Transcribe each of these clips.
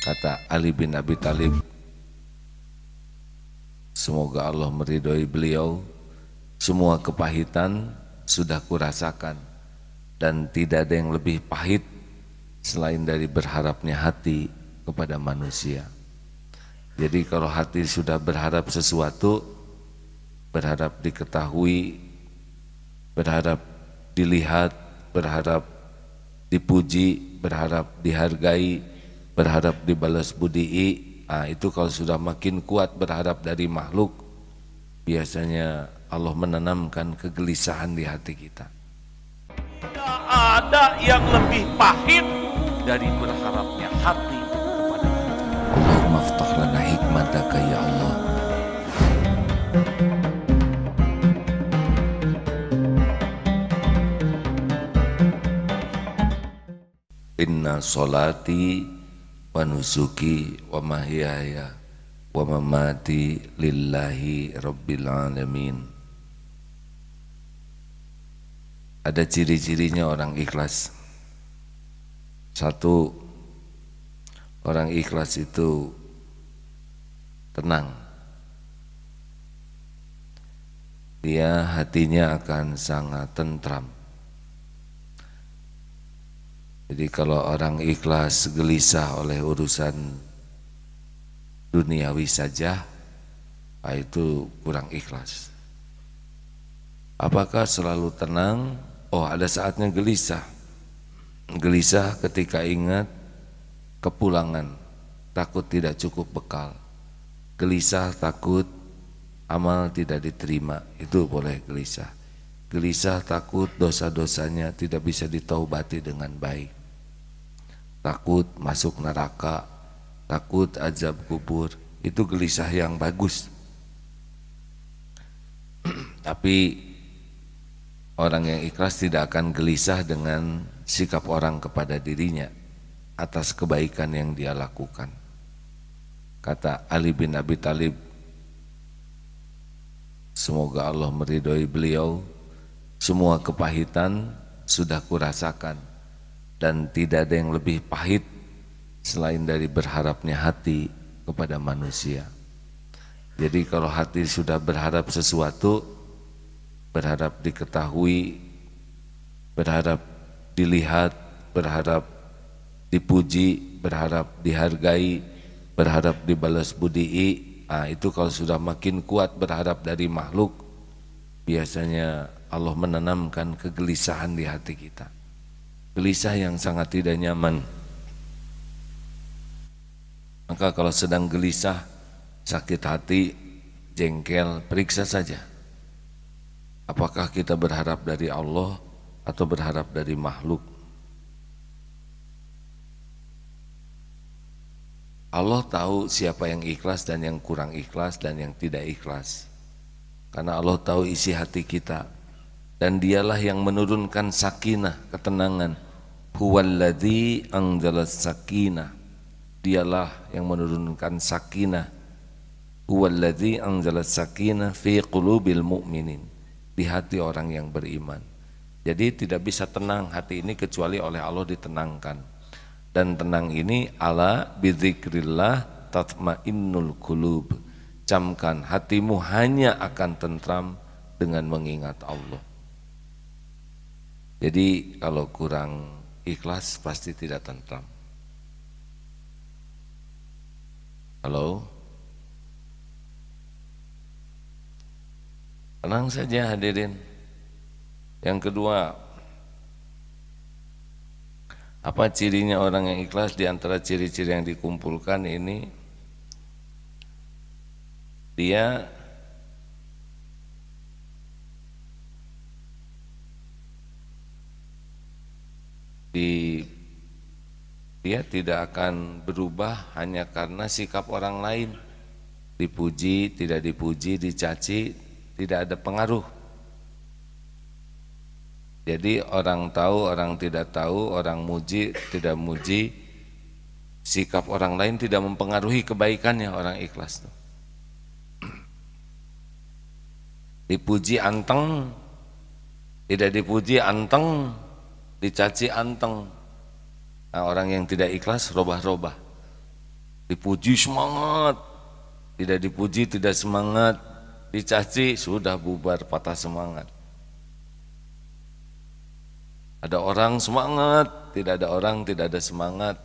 Kata Ali bin Abi Thalib, semoga Allah meridhoi beliau, semua kepahitan sudah kurasakan dan tidak ada yang lebih pahit selain dari berharapnya hati kepada manusia. Jadi kalau hati sudah berharap sesuatu, berharap diketahui, berharap dilihat, berharap dipuji, berharap dihargai, berharap dibalas budii, itu kalau sudah makin kuat berharap dari makhluk, biasanya Allah menanamkan kegelisahan di hati kita. Tidak ada yang lebih pahit dari berharapnya hati kepada Allah. Allahumma aftah lana hikmataka ya Allah. Inna sholati wa nusuki wa mahyaya wa mamati lillahi rabbil alamin. Ada ciri-cirinya orang ikhlas. Satu, orang ikhlas itu tenang. Dia hatinya akan sangat tentram. Jadi kalau orang ikhlas gelisah oleh urusan duniawi saja, itu kurang ikhlas. Apakah selalu tenang? Oh, ada saatnya gelisah. Gelisah ketika ingat kepulangan, takut tidak cukup bekal. Gelisah takut amal tidak diterima, itu boleh gelisah. Gelisah takut dosa-dosanya tidak bisa ditaubati dengan baik. Takut masuk neraka, takut azab kubur, itu gelisah yang bagus. Tapi orang yang ikhlas tidak akan gelisah dengan sikap orang kepada dirinya atas kebaikan yang dia lakukan. Kata Ali bin Abi Thalib, semoga Allah meridhoi beliau, semua kepahitan sudah kurasakan dan tidak ada yang lebih pahit selain dari berharapnya hati kepada manusia. Jadi kalau hati sudah berharap sesuatu, berharap diketahui, berharap dilihat, berharap dipuji, berharap dihargai, berharap dibalas budii, itu kalau sudah makin kuat berharap dari makhluk, biasanya Allah menanamkan kegelisahan di hati kita. Gelisah yang sangat tidak nyaman. Maka kalau sedang gelisah, sakit hati, jengkel, periksa saja. Apakah kita berharap dari Allah atau berharap dari makhluk? Allah tahu siapa yang ikhlas dan yang kurang ikhlas dan yang tidak ikhlas. Karena Allah tahu isi hati kita. Dan dialah yang menurunkan sakinah, ketenangan. Huwallazi anzalas sakinah. Dialah yang menurunkan sakinah. Huwallazi anzalas sakinah fi qulubil mu'minin. Di hati orang yang beriman. Jadi tidak bisa tenang hati ini kecuali oleh Allah ditenangkan. Dan tenang ini ala bidzikrillah tatmainnul qulub. Camkan hatimu hanya akan tentram dengan mengingat Allah. Jadi kalau kurang ikhlas pasti tidak tentram. Halo? Tenang saja hadirin. Yang kedua, apa cirinya orang yang ikhlas? Di antara ciri-ciri yang dikumpulkan ini, dia tidak akan berubah hanya karena sikap orang lain. Dipuji, tidak dipuji, dicaci, tidak ada pengaruh. Jadi orang tahu, orang tidak tahu, orang muji, tidak muji, sikap orang lain tidak mempengaruhi kebaikannya orang ikhlas. Dipuji anteng, tidak dipuji anteng, dicaci anteng. Nah, orang yang tidak ikhlas robah-robah. Dipuji semangat, tidak dipuji tidak semangat, dicaci sudah bubar patah semangat. Ada orang semangat, tidak ada orang tidak ada semangat.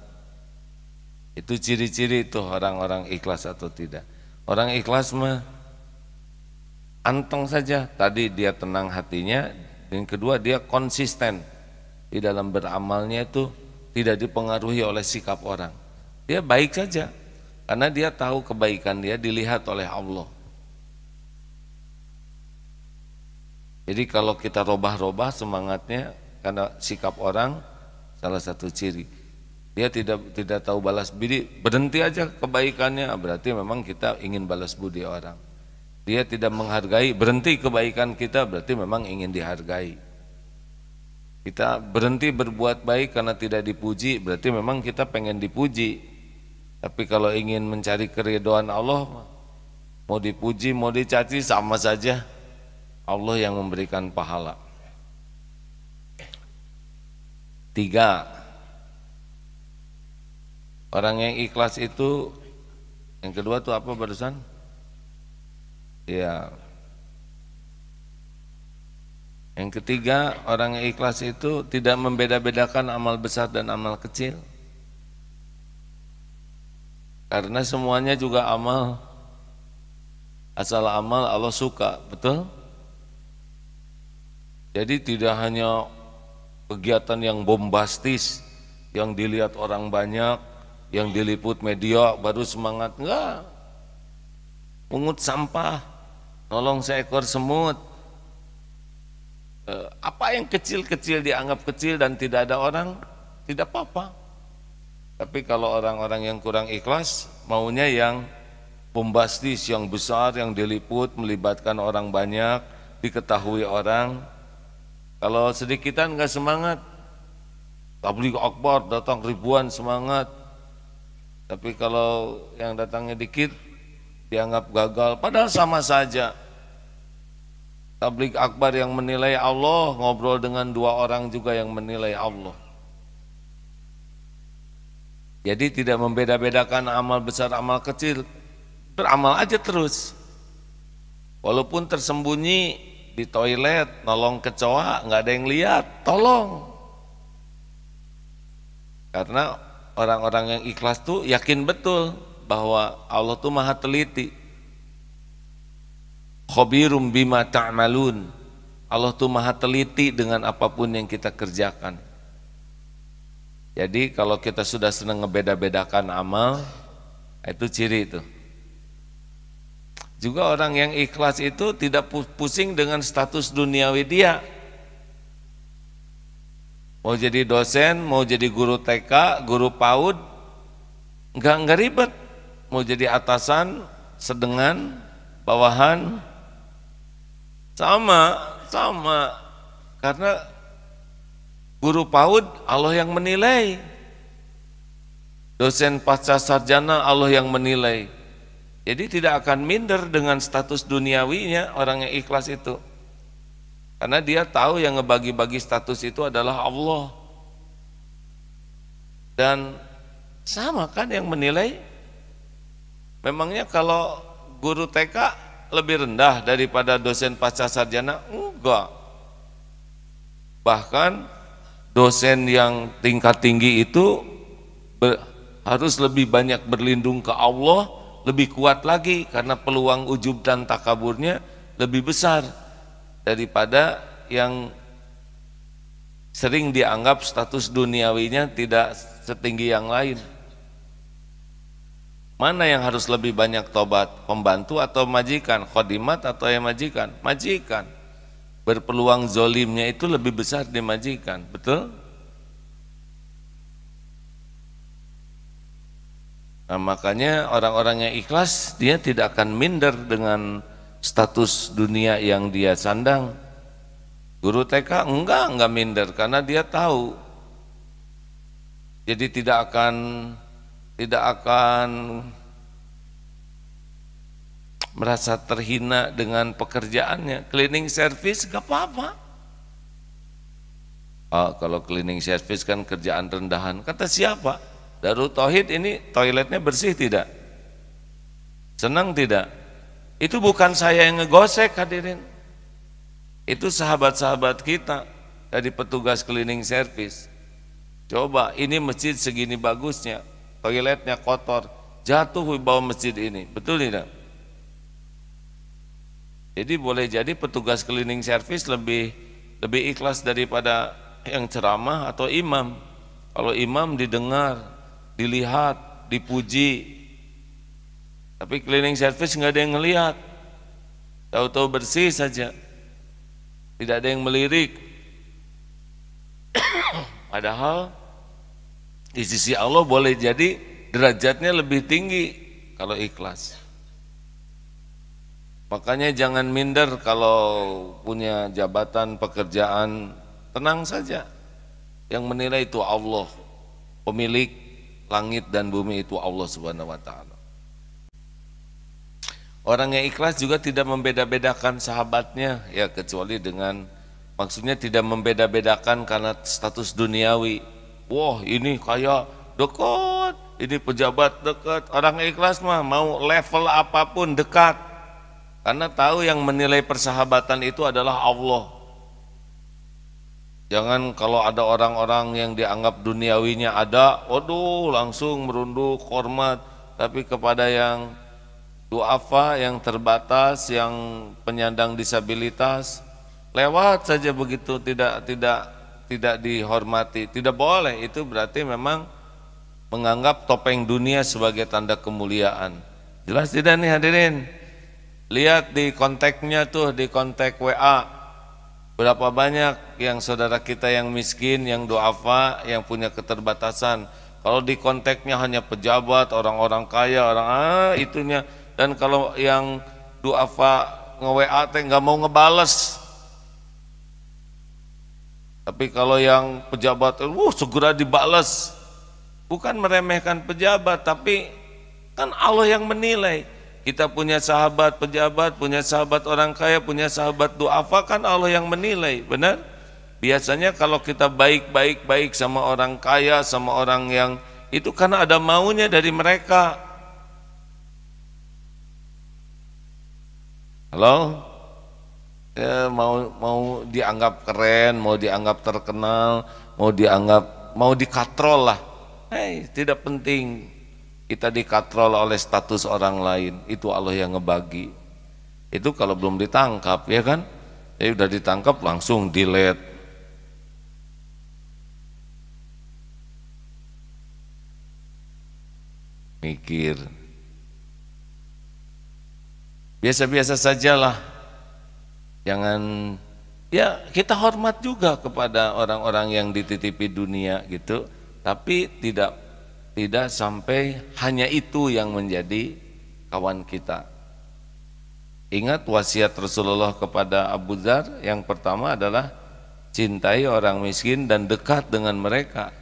Itu ciri-ciri itu orang-orang ikhlas atau tidak. Orang ikhlas mah anteng saja, tadi dia tenang hatinya, dan kedua dia konsisten di dalam beramalnya, itu tidak dipengaruhi oleh sikap orang. Dia baik saja karena dia tahu kebaikan dia dilihat oleh Allah. Jadi kalau kita robah-robah semangatnya karena sikap orang, salah satu ciri dia tidak tahu balas budi, berhenti aja kebaikannya, berarti memang kita ingin balas budi orang. Dia tidak menghargai, berhenti kebaikan kita, berarti memang ingin dihargai. Kita berhenti berbuat baik karena tidak dipuji, berarti memang kita pengen dipuji. Tapi kalau ingin mencari keridhaan Allah, mau dipuji mau dicaci sama saja, Allah yang memberikan pahala. 3, orang yang ikhlas itu, yang kedua tuh apa barusan? Ya. Yang ketiga, orang yang ikhlas itu tidak membeda-bedakan amal besar dan amal kecil. Karena semuanya juga amal. Asal amal Allah suka, betul? Jadi tidak hanya kegiatan yang bombastis, yang dilihat orang banyak, yang diliput media baru semangat, enggak. Pungut sampah, nolong seekor semut, apa yang kecil-kecil dianggap kecil dan tidak ada orang, tidak apa-apa. Tapi kalau orang-orang yang kurang ikhlas, maunya yang bombastis, yang besar, yang diliput, melibatkan orang banyak, diketahui orang. Kalau sedikitan enggak semangat, tabligh akbar datang ribuan semangat. Tapi kalau yang datangnya dikit, dianggap gagal, padahal sama saja. Tabligh akbar yang menilai Allah, ngobrol dengan 2 orang juga yang menilai Allah. Jadi tidak membeda-bedakan amal besar, amal kecil, beramal aja terus. Walaupun tersembunyi di toilet, nolong kecoa, nggak ada yang lihat, tolong. Karena orang-orang yang ikhlas tuh yakin betul bahwa Allah tuh maha teliti. Khabirum bima ta'malun. Allah tuh maha teliti dengan apapun yang kita kerjakan. Jadi kalau kita sudah senang ngebeda-bedakan amal, itu ciri itu. Juga orang yang ikhlas itu tidak pusing dengan status duniawi dia. Mau jadi dosen, mau jadi guru TK, guru PAUD, enggak ribet. Mau jadi atasan, sedengan, bawahan, sama. Karena guru PAUD Allah yang menilai, dosen pasca sarjana Allah yang menilai. Jadi tidak akan minder dengan status duniawinya orang yang ikhlas itu. Karena dia tahu yang ngebagi-bagi status itu adalah Allah. Dan sama kan yang menilai. Memangnya kalau guru TK lebih rendah daripada dosen pasca sarjana? Enggak. Bahkan dosen yang tingkat tinggi itu harus lebih banyak berlindung ke Allah, lebih kuat lagi karena peluang ujub dan takaburnya lebih besar daripada yang sering dianggap status duniawinya tidak setinggi yang lain. Mana yang harus lebih banyak tobat? Pembantu atau majikan? Khodimat atau yang majikan? Majikan. Berpeluang zolimnya itu lebih besar di majikan, betul? Nah, makanya orang-orang yang ikhlas dia tidak akan minder dengan status dunia yang dia sandang. Guru TK enggak minder karena dia tahu. Jadi tidak akan merasa terhina dengan pekerjaannya. Cleaning service gak apa-apa. Kalau cleaning service kan kerjaan rendahan. Kata siapa? Darut Tauhid ini toiletnya bersih tidak? Senang tidak? Itu bukan saya yang ngegosek hadirin. Itu sahabat-sahabat kita dari petugas cleaning service. Coba ini masjid segini bagusnya, toiletnya kotor, jatuh wibawa masjid ini, betul tidak? Jadi boleh jadi petugas cleaning service lebih ikhlas daripada yang ceramah atau imam. Kalau imam didengar, dilihat, dipuji, tapi cleaning service nggak ada yang ngelihat, tahu-tahu bersih saja, tidak ada yang melirik. Padahal di sisi Allah boleh jadi derajatnya lebih tinggi kalau ikhlas. Makanya jangan minder kalau punya jabatan pekerjaan, tenang saja. Yang menilai itu Allah, pemilik langit dan bumi itu Allah Subhanahu wa taala. Orang yang ikhlas juga tidak membeda-bedakan sahabatnya, ya kecuali dengan, maksudnya tidak membeda-bedakan karena status duniawi. Wah, ini kayak dekat, ini pejabat dekat. Orang ikhlas mah mau level apapun dekat. Karena tahu yang menilai persahabatan itu adalah Allah. Jangan kalau ada orang-orang yang dianggap duniawinya ada, waduh langsung merunduk hormat. Tapi kepada yang duafa, yang terbatas, yang penyandang disabilitas, lewat saja begitu, tidak dihormati. Tidak boleh, itu berarti memang menganggap topeng dunia sebagai tanda kemuliaan. Jelas tidak nih hadirin? Lihat di kontaknya tuh, di kontak WA, berapa banyak yang saudara kita yang miskin, yang duafa, yang punya keterbatasan. Kalau di kontaknya hanya pejabat, orang-orang kaya, itunya. Dan kalau yang duafa nge-WA teh nggak mau ngebales. Tapi kalau yang pejabat, segera dibales. Bukan meremehkan pejabat, tapi kan Allah yang menilai. Kita punya sahabat pejabat, punya sahabat orang kaya, punya sahabat duafa, kan Allah yang menilai, benar? Biasanya kalau kita baik sama orang kaya, sama orang yang itu karena ada maunya dari mereka. Halo? Ya, mau dianggap keren, mau dianggap terkenal, mau dikatrol lah. Tidak penting kita dikatrol oleh status orang lain, itu Allah yang ngebagi. Itu kalau belum ditangkap, ya kan? Udah ditangkap langsung delete. Mikir. Biasa-biasa sajalah. Jangan, ya kita hormat juga kepada orang-orang yang dititipi dunia gitu, tapi tidak sampai hanya itu yang menjadi kawan kita. Ingat wasiat Rasulullah kepada Abu Dzar, yang pertama adalah cintai orang miskin dan dekat dengan mereka,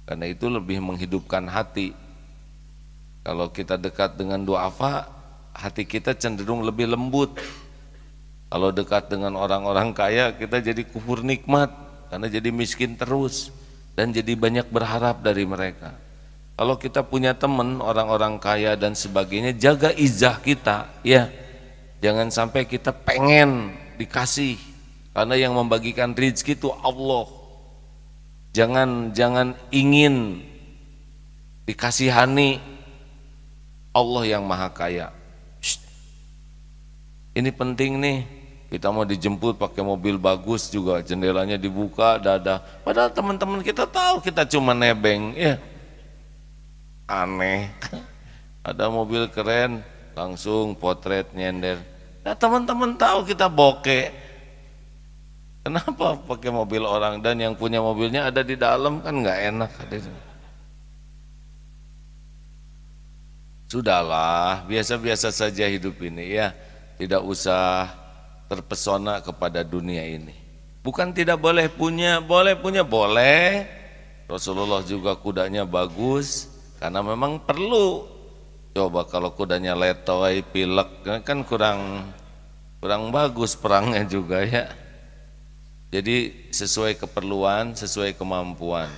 karena itu lebih menghidupkan hati. Kalau kita dekat dengan duafa, hati kita cenderung lebih lembut. Kalau dekat dengan orang-orang kaya, kita jadi kufur nikmat, karena jadi miskin terus dan jadi banyak berharap dari mereka. Kalau kita punya teman orang-orang kaya dan sebagainya, jaga izah kita, ya. Jangan sampai kita pengen dikasih, karena yang membagikan rezeki itu Allah. Jangan ingin dikasihani, Allah yang maha kaya. Ini penting nih. Kita mau dijemput pakai mobil bagus juga, jendelanya dibuka, dada. Padahal teman-teman kita tahu kita cuma nebeng, ya. Aneh. Ada mobil keren, langsung potret nyender. Nah, teman-teman tahu kita bokeh. Kenapa pakai mobil orang, dan yang punya mobilnya ada di dalam, kan nggak enak. Sudahlah, biasa-biasa saja hidup ini, ya. Tidak usah terpesona kepada dunia ini. Bukan tidak boleh punya, boleh punya, boleh. Rasulullah juga kudanya bagus, karena memang perlu. Coba kalau kudanya letoy, pilek, kan kurang bagus perangnya juga, ya. Jadi sesuai keperluan, sesuai kemampuan.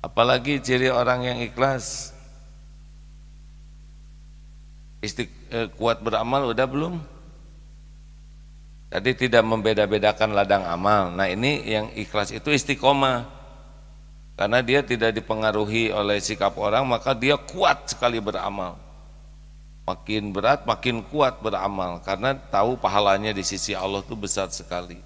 Apalagi ciri orang yang ikhlas, kuat beramal udah belum? Tadi tidak membeda-bedakan ladang amal. Nah ini yang ikhlas itu istiqomah, karena dia tidak dipengaruhi oleh sikap orang, maka dia kuat sekali beramal. Makin berat makin kuat beramal, karena tahu pahalanya di sisi Allah itu besar sekali.